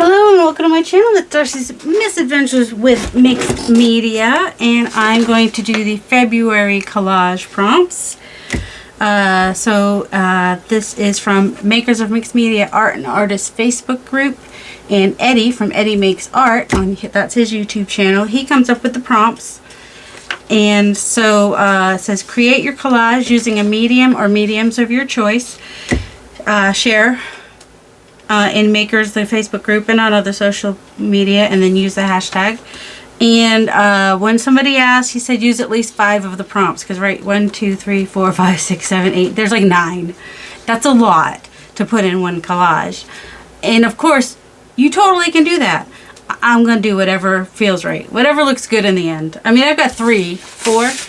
Hello and welcome to my channel. It's Darcy's Misadventures with Mixed Media, and I'm going to do the February collage prompts. This is from Makers of Mixed Media Art and Artists Facebook group, and Eddie from Eddie Makes Art, that's his YouTube channel. He comes up with the prompts, and so it says create your collage using a medium or mediums of your choice. Share in Makers, the Facebook group, and on other social media, and then use the hashtag. And when somebody asked, he said use at least 5 of the prompts, because right, 1, 2, 3, 4, 5, 6, 7, 8, there's like 9. That's a lot to put in one collage. And of course, you totally can do that. I'm going to do whatever feels right. Whatever looks good in the end. I mean, I've got 4,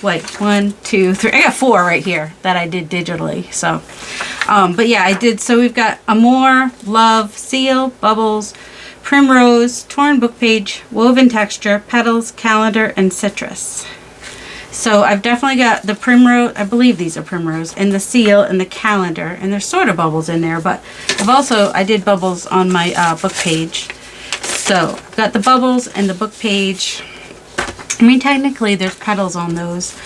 wait, 1, 2, 3. I got 4 right here that I did digitally. So, but yeah, I did. So we've got Amore, Love, Seal, Bubbles, Primrose, Torn Book Page, Woven Texture, Petals, Calendar, and Citrus. So I've definitely got the Primrose, I believe these are Primrose, and the Seal, and the Calendar, and there's sort of bubbles in there, but I did bubbles on my book page. So I've got the bubbles and the book page. I mean, technically there's petals on those,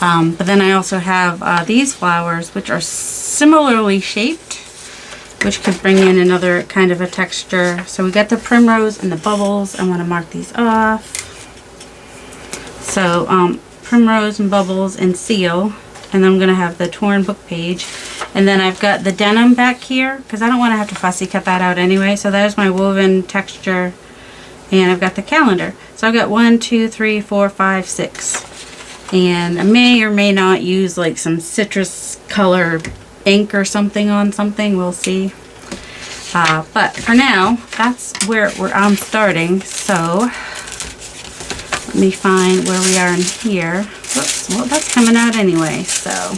but then I also have these flowers, which are similarly shaped, which could bring in another kind of a texture. So we got the Primrose and the bubbles. I want to mark these off. So Primrose and Bubbles and Seal, and then I'm going to have the Torn Book Page. And then I've got the denim back here, because I don't want to have to fussy cut that out anyway. So there's my woven texture, and I've got the calendar. So I've got 1, 2, 3, 4, 5, 6. And I may or may not use like some citrus color ink or something on something. We'll see. But for now, that's where I'm starting. So let me find where we are in here. Whoops, well, that's coming out anyway. So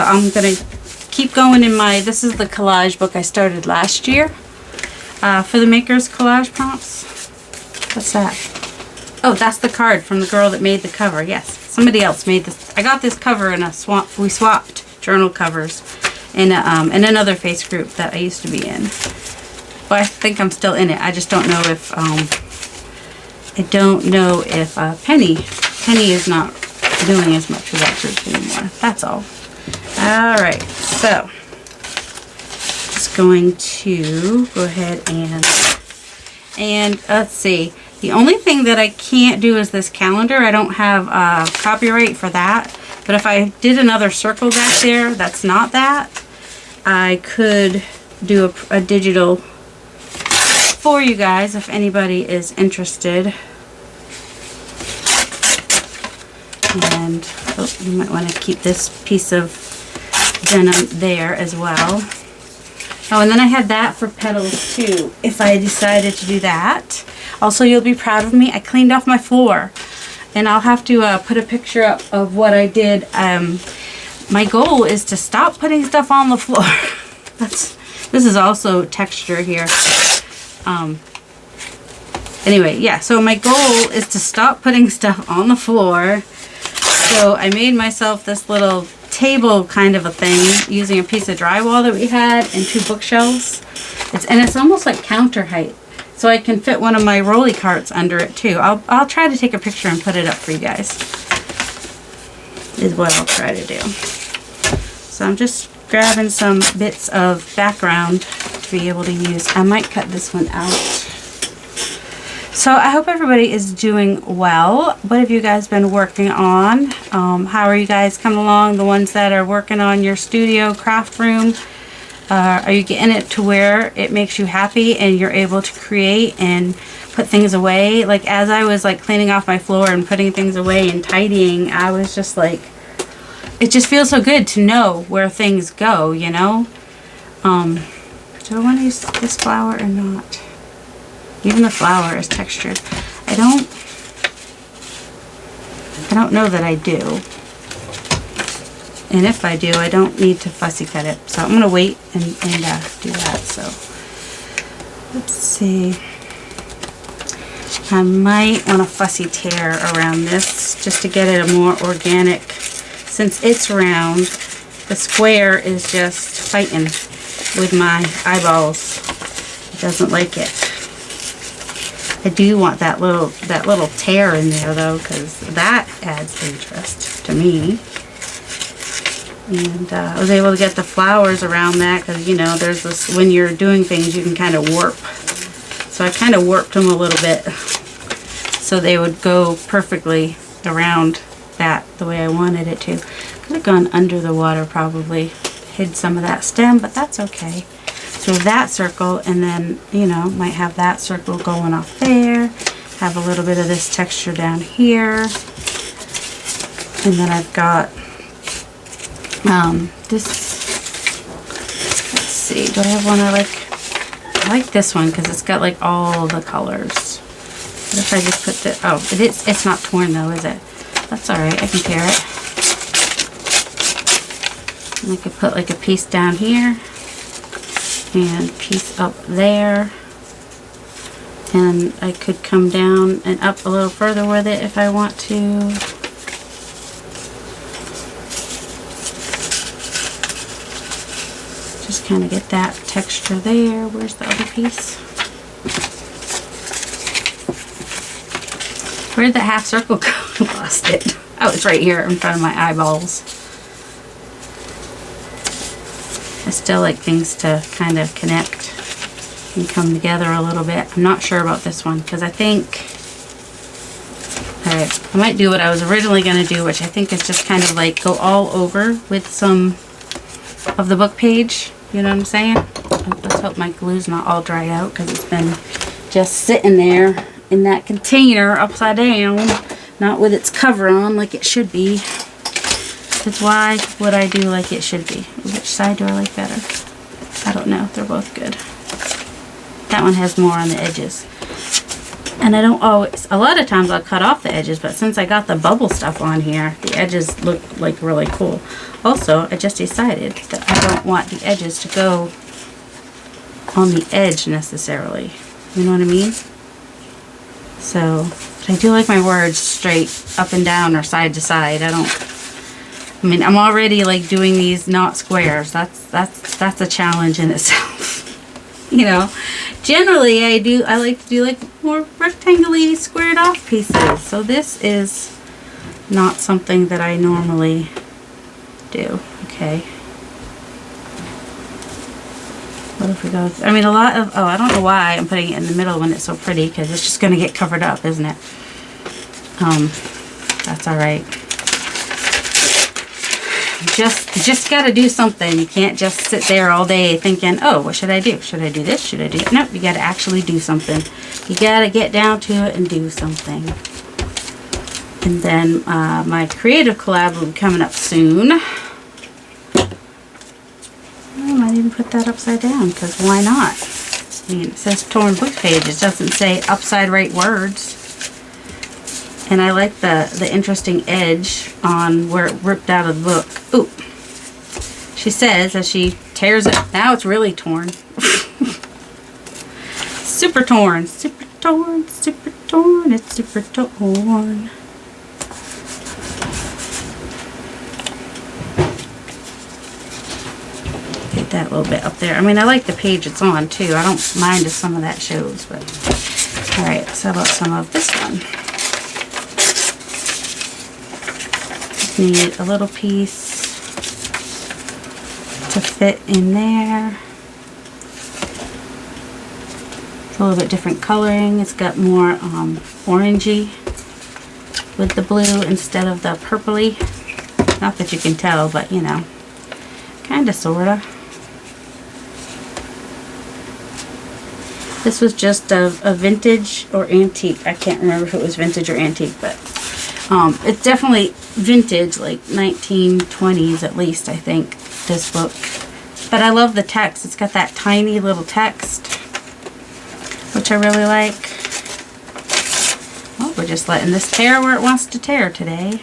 I'm going to keep going in this is the collage book I started last year for the Makers collage prompts. What's that? Oh, that's the card from the girl that made the cover. Yes, somebody else made this. I got this cover in we swapped journal covers in another face group that I used to be in. But I think I'm still in it. I just don't know if Penny is not doing as much with that group anymore. That's all. Alright, so just going to go ahead and let's see. The only thing that I can't do is this calendar. I don't have copyright for that. But if I did another circle back there that's not that, I could do a digital for you guys if anybody is interested. And you might want to keep this piece of denim there as well. Oh, and then I had that for petals too, if I decided to do that. Also, you'll be proud of me. I cleaned off my floor, and I'll have to put a picture up of what I did. My goal is to stop putting stuff on the floor. This is also texture here. Anyway, yeah, so my goal is to stop putting stuff on the floor. So I made myself this little table kind of a thing using a piece of drywall that we had and 2 bookshelves. It's almost like counter height. So I can fit one of my rolly carts under it too. I'll try to take a picture and put it up for you guys. Is what I'll try to do. So I'm just grabbing some bits of background to be able to use. I might cut this one out. So I hope everybody is doing well. What have you guys been working on? How are you guys coming along? The ones that are working on your studio craft room. Are you getting it to where it makes you happy and you're able to create and put things away? Like as I was like cleaning off my floor and putting things away and tidying, I was just like, it just feels so good to know where things go, you know? Do I want to use this flower or not? Even the flower is textured. I don't know that I do. And if I do, I don't need to fussy cut it. So I'm going to wait and do that. So let's see. I might want to fussy tear around this just to get it a more organic. Since it's round, the square is just fighting with my eyeballs. doesn't like it. I do want that little tear in there though, because that adds interest to me. And I was able to get the flowers around that because, you know, there's this, when you're doing things, you can kind of warp. So I kind of warped them a little bit so they would go perfectly around that the way I wanted it to. Could have gone under the water, probably hid some of that stem, but that's okay. So that circle, and then, you know, might have that circle going off there. Have a little bit of this texture down here. And then I've got this, let's see, do I have one I like? I like this one because it's got like all the colors. What if I just put the, oh, it's not torn though, is it? That's alright, I can tear it. And I could put like a piece down here and piece up there. And I could come down and up a little further with it if I want to. Just kind of get that texture there. Where's the other piece? Where did that half circle go? I lost it. Oh, it's right here in front of my eyeballs. I still like things to kind of connect and come together a little bit. I'm not sure about this one because I think, alright, I might do what I was originally going to do, which I think is just kind of like go all over with some of the book page. You know what I'm saying? Let's hope my glue's not all dried out because it's been just sitting there in that container upside down, not with its cover on like it should be. Because why would I do like it should be? Which side do I like better? I don't know. They're both good. That one has more on the edges. And I don't always, a lot of times I'll cut off the edges, but since I got the bubble stuff on here, the edges look like really cool. Also, I just decided that I don't want the edges to go on the edge necessarily. You know what I mean? So, but I do like my words straight up and down or side to side. I mean, I'm already like doing these not squares. That's a challenge in itself. You know, generally I like to do like more rectangly squared off pieces. So this is not something that I normally do. Okay. What if we go, I mean a lot of, oh, I don't know why I'm putting it in the middle when it's so pretty, because it's just going to get covered up, isn't it? That's alright. Just got to do something. You can't just sit there all day thinking, oh, what should I do? Should I do this? Should I do that? Nope, you got to actually do something. You got to get down to it and do something. And then my creative collab will be coming up soon. I might even put that upside down, because why not? I mean, it says torn book page. It doesn't say upside right words. And I like the interesting edge on where it ripped out of the book. Ooh. She says as she tears it, now it's really torn. Super torn, super torn, super torn, it's super torn. Get that little bit up there. I mean, I like the page it's on too. I don't mind if some of that shows, but alright, so how about some of this one? Need a little piece to fit in there. It's a little bit different coloring. It's got more orangey with the blue instead of the purpley. Not that you can tell, but you know, kind of, sort of. This was just a vintage or antique. I can't remember if it was vintage or antique, but it's definitely vintage, like 1920s at least, I think, this book. But I love the text. It's got that tiny little text, which I really like. Well, we're just letting this tear where it wants to tear today.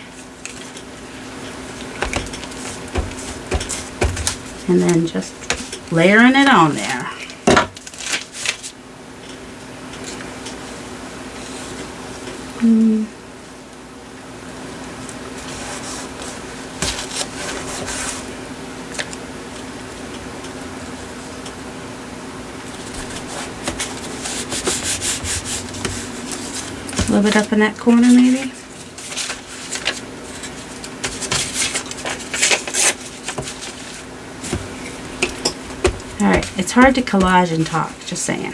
And then just layering it on there. A little bit up in that corner maybe. Alright, it's hard to collage and talk, just saying.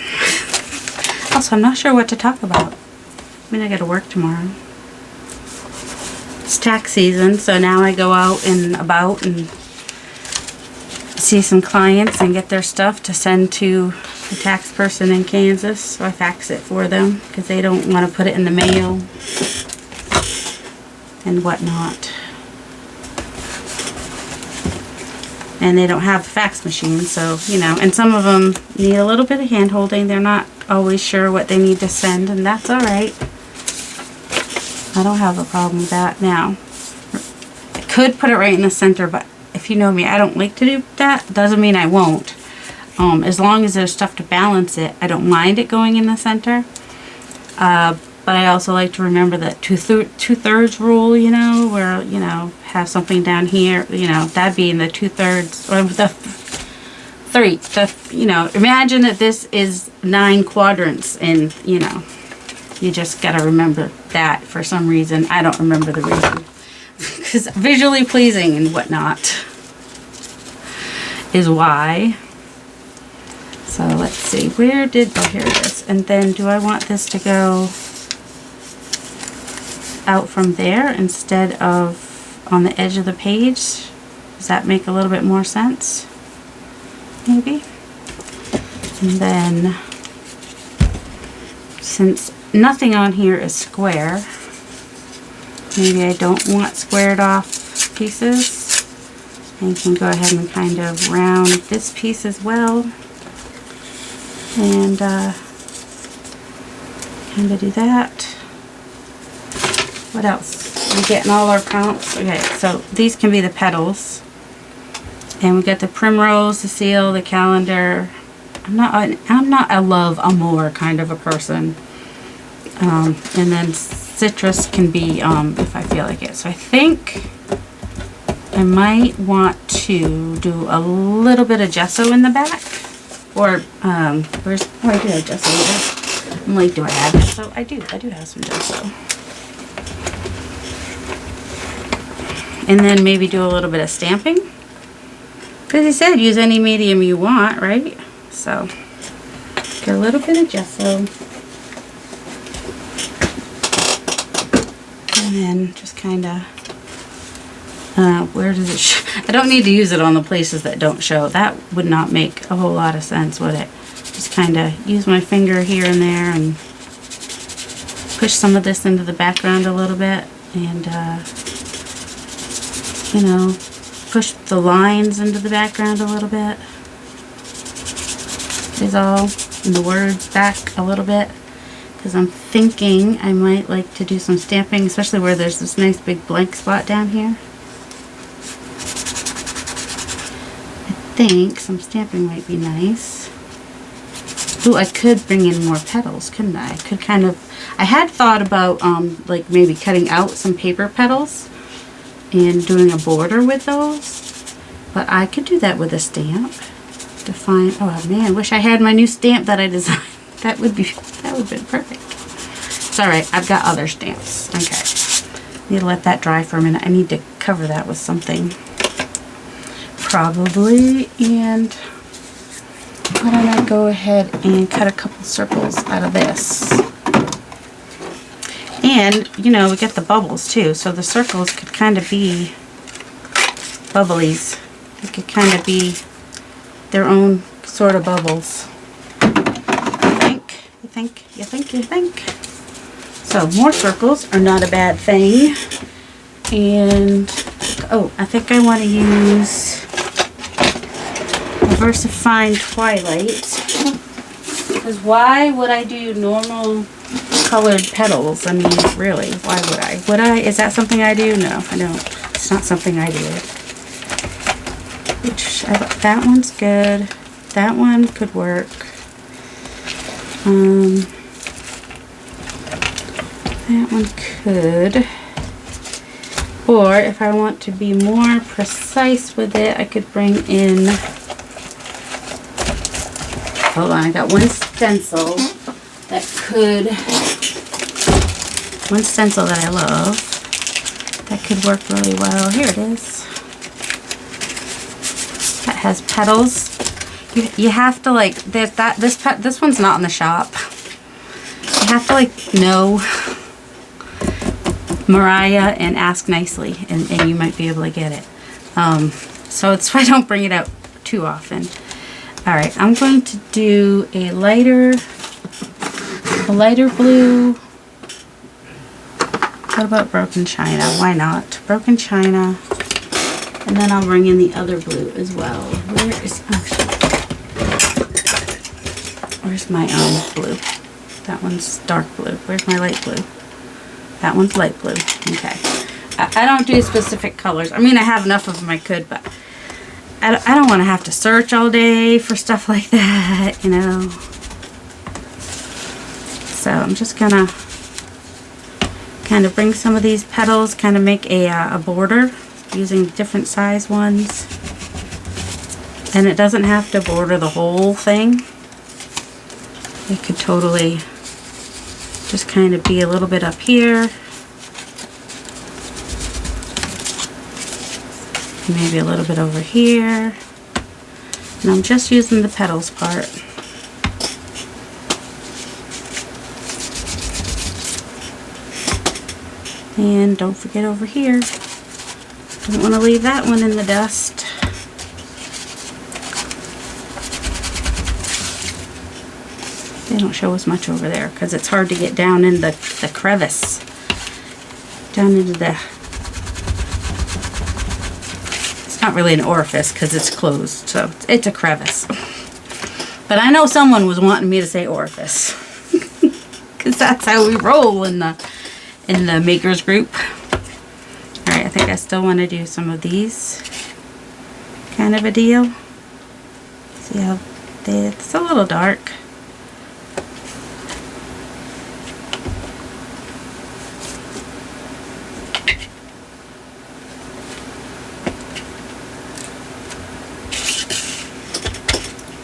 Also, I'm not sure what to talk about. I mean, I gotta work tomorrow. It's tax season, so now I go out and about and see some clients and get their stuff to send to the tax person in Kansas. So I fax it for them because they don't want to put it in the mail and whatnot. And they don't have a fax machine, so, you know, and some of them need a little bit of hand holding. They're not always sure what they need to send, and that's alright. I don't have a problem with that. Now, I could put it right in the center, but if you know me, I don't like to do that. Doesn't mean I won't. As long as there's stuff to balance it, I don't mind it going in the center. But I also like to remember that two-thirds rule, you know, where, you know, have something down here, you know, that being the 2/3, or the three, you know, imagine that this is 9 quadrants, and, you know, you just gotta remember that for some reason. I don't remember the reason. Because visually pleasing and whatnot is why. So let's see, where did, oh, here it is. And then do I want this to go out from there instead of on the edge of the page? Does that make a little bit more sense? Maybe. And then, since nothing on here is square, maybe I don't want squared off pieces. And you can go ahead and kind of round this piece as well. And kind of do that. What else? We're getting all our prompts. Okay, so these can be the petals. And we got the primrose, the seal, the calendar. I'm not a love amour kind of a person. And then citrus can be if I feel like it. So I think I might want to do a little bit of gesso in the back. Or where's, oh, I do have gesso here. I'm like, do I have gesso? I do have some gesso. And then maybe do a little bit of stamping. Because he said use any medium you want, right? So get a little bit of gesso. And then just kind of, where does it show? I don't need to use it on the places that don't show. That would not make a whole lot of sense, would it? Just kind of use my finger here and there and push some of this into the background a little bit. And, you know, push the lines into the background a little bit. Is all. And the words back a little bit. Because I'm thinking I might like to do some stamping, especially where there's this nice big blank spot down here. I think some stamping might be nice. Ooh, I could bring in more petals, couldn't I? I could kind of, I had thought about like maybe cutting out some paper petals and doing a border with those. But I could do that with a stamp. To find, oh man, wish I had my new stamp that I designed. That would be perfect. It's alright, I've got other stamps. Okay. Need to let that dry for a minute. I need to cover that with something. Probably. And why don't I go ahead and cut a couple circles out of this. And, you know, we get the bubbles too. So the circles could kind of be bubblies. They could kind of be their own sort of bubbles. You think. So more circles are not a bad thing. And, oh, I think I want to use Versifying Twilight. Because why would I do normal colored petals? I mean, really, why would I? Would I? Is that something I do? No, I don't. It's not something I do. Which, that one's good. That one could work. That one could. Or if I want to be more precise with it, I could bring in, hold on, I got one stencil that could one stencil that I love that could work really well. Here it is. That has petals. You have to like, this one's not in the shop. You have to like know Mariah and ask nicely, and you might be able to get it. So it's why I don't bring it out too often. Alright, I'm going to do a lighter blue. What about broken china? Why not? Broken china. And then I'll bring in the other blue as well. Where's my blue? That one's dark blue. Where's my light blue? That one's light blue. Okay. I don't do specific colors. I mean, I have enough of them I could, but I don't want to have to search all day for stuff like that, you know. So I'm just gonna kind of bring some of these petals, kind of make a border using different size ones. And it doesn't have to border the whole thing. It could totally just kind of be a little bit up here. Maybe a little bit over here. And I'm just using the petals part. And don't forget over here. Don't want to leave that one in the dust. They don't show as much over there because it's hard to get down in the crevice. Down into the... It's not really an orifice because it's closed, so it's a crevice. But I know someone was wanting me to say orifice. Because that's how we roll in the makers group. Alright, I think I still want to do some of these. Kind of a deal. See how it's a little dark.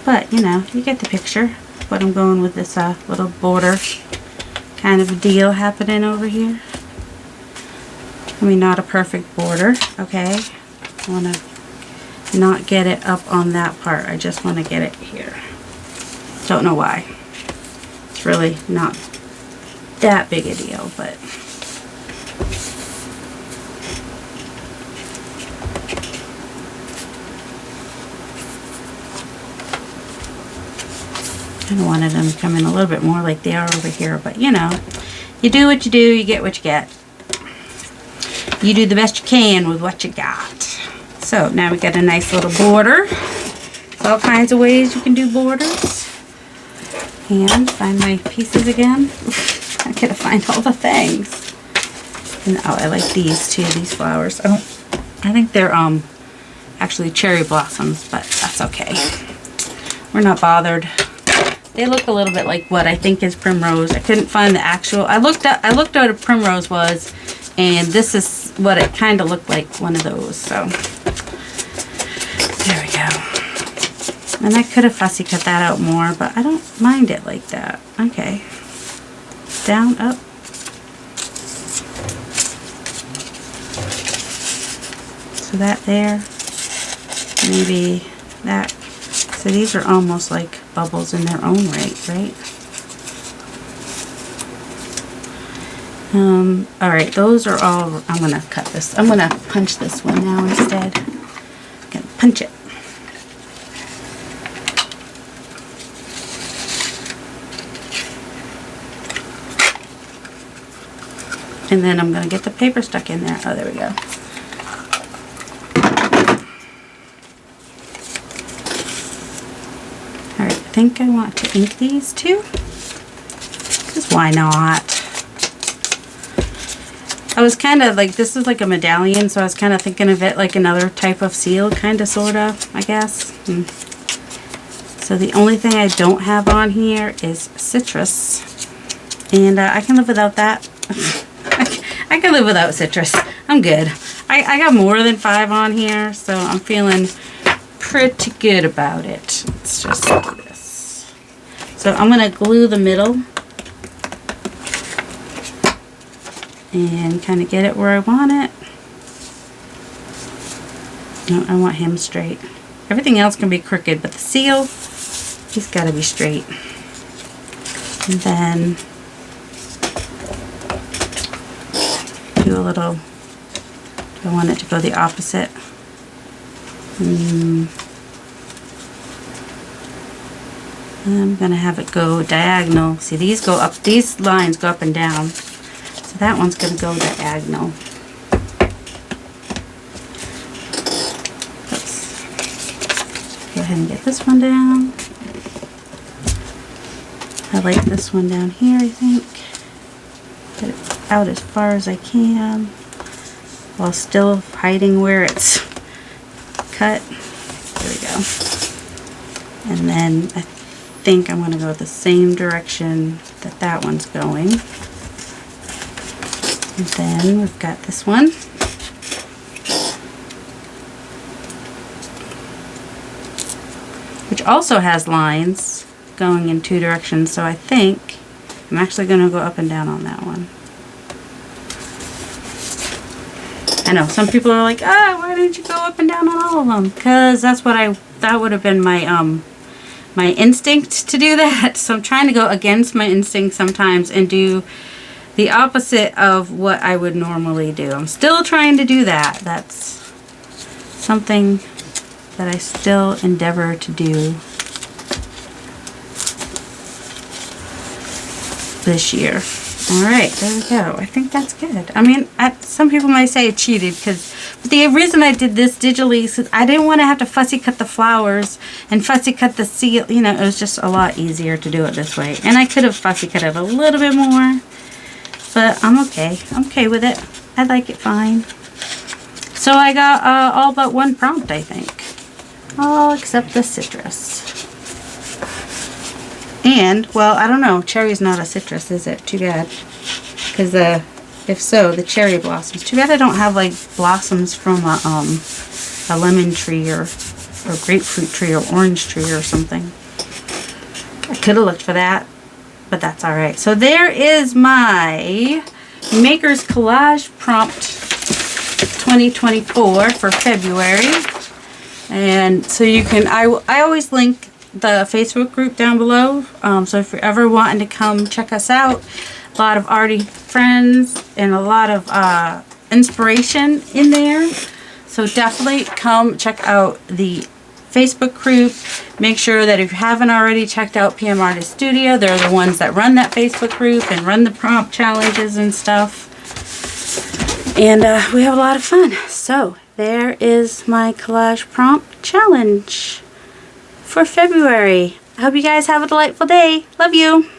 But, you know, you get the picture. What I'm going with this little border kind of a deal happening over here. I mean, not a perfect border, okay? I want to not get it up on that part. I just want to get it here. Don't know why. It's really not that big a deal, but... I wanted them to come in a little bit more like they are over here, but you know, you do what you do, you get what you get. You do the best you can with what you got. So now we got a nice little border. There's all kinds of ways you can do borders. And find my pieces again. I gotta find all the things. And oh, I like these too, these flowers. Oh, I think they're actually cherry blossoms, but that's okay. We're not bothered. They look a little bit like what I think is primrose. I couldn't find the actual. I looked at what a primrose was, and this is what it kind of looked like, one of those. So there we go. And I could have fussy cut that out more, but I don't mind it like that. Okay, down, up. So that there, maybe that. So these are almost like bubbles in their own right? Alright, those are all, I'm going to cut this. I'm going to punch this one now instead. I'm going to punch it. And then I'm going to get the paper stuck in there. Oh, there we go. I think I want to ink these too, because why not? I was kind of like, this is like a medallion, so I was kind of thinking of it like another type of seal, kind of, sort of, I guess. So the only thing I don't have on here is citrus, and I can live without that. I can live without citrus. I'm good. I got more than 5 on here, so I'm feeling pretty good about it. Let's just do this. So I'm going to glue the middle. and kind of get it where I want it. No, I want him straight. Everything else can be crooked, but the seal, he's got to be straight. And then do a little, do I want it to go the opposite? I'm going to have it go diagonal. See, these go up, these lines go up and down. So that one's going to go diagonal. Let's go ahead and get this one down. I like this one down here, I think. Get it out as far as I can while still hiding where it's cut. There we go. And then I think I'm going to go the same direction that that one's going. And then we've got this one. Which also has lines going in two directions, so I think I'm actually going to go up and down on that one. I know some people are like, ah, why didn't you go up and down on all of them? Because that's what that would have been my my instinct to do that. So I'm trying to go against my instinct sometimes and do the opposite of what I would normally do. I'm still trying to do that. That's something that I still endeavor to do this year. Alright, there we go. I think that's good. I mean, some people might say I cheated, because the reason I did this digitally is I didn't want to have to fussy cut the flowers and fussy cut the seal. You know, it was just a lot easier to do it this way. And I could have fussy cut it a little bit more, but I'm okay. I'm okay with it. I like it fine. So I got all but one prompt, I think. All except the citrus. And, well, I don't know. Cherry's not a citrus, is it? Too bad. Because if so, the cherry blossoms. Too bad I don't have, like, blossoms from a lemon tree or grapefruit tree or orange tree or something. I could have looked for that, but that's alright. So there is my Maker's Collage Prompt 2024 for February. And so you can, I always link the Facebook group down below, so if you're ever wanting to come check us out, a lot of arty friends and a lot of inspiration in there, so definitely come check out the Facebook group. Make sure that if you haven't already checked out PM Artist Studio, they're the ones that run that Facebook group and run the prompt challenges and stuff, and we have a lot of fun. So there is my collage prompt challenge for February. I hope you guys have a delightful day. Love you.